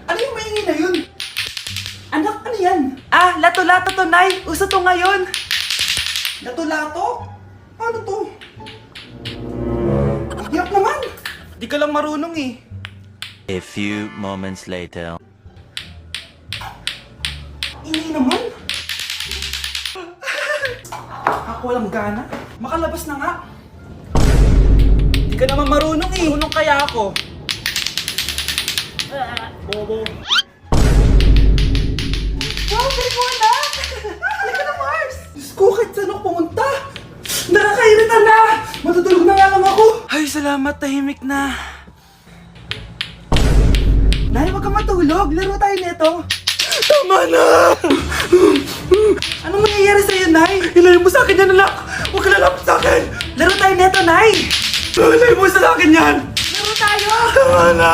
Ano yung maingay na yun? Anak, ano yan? Ah, lato-lato to, Nay. Uso to ngayon. Lato-lato? Ano to? Hirap naman. Di ka lang marunong eh. A few moments later. Ingay naman. Ako walang gana. Makalabas na nga. Di ka naman marunong eh. Marunong kaya ako. Bobo. Wow, galing mo anak! Halika na, Mars! Diyos ko, kahit saan ako pumunta! Nakakairita na! Matutulog na nga lang ako! Ay, salamat, tahimik na. Nay, wag kang matulog. Laro tayo nito. Tama na! Anong nangyayari sa'yo, Nay? Ilayo mo sa akin yan, anak! Huwag ka lalapit sa akin! Laro tayo nito, Nay! Ilayo mo sa akin yan! Laro tayo! Tama na!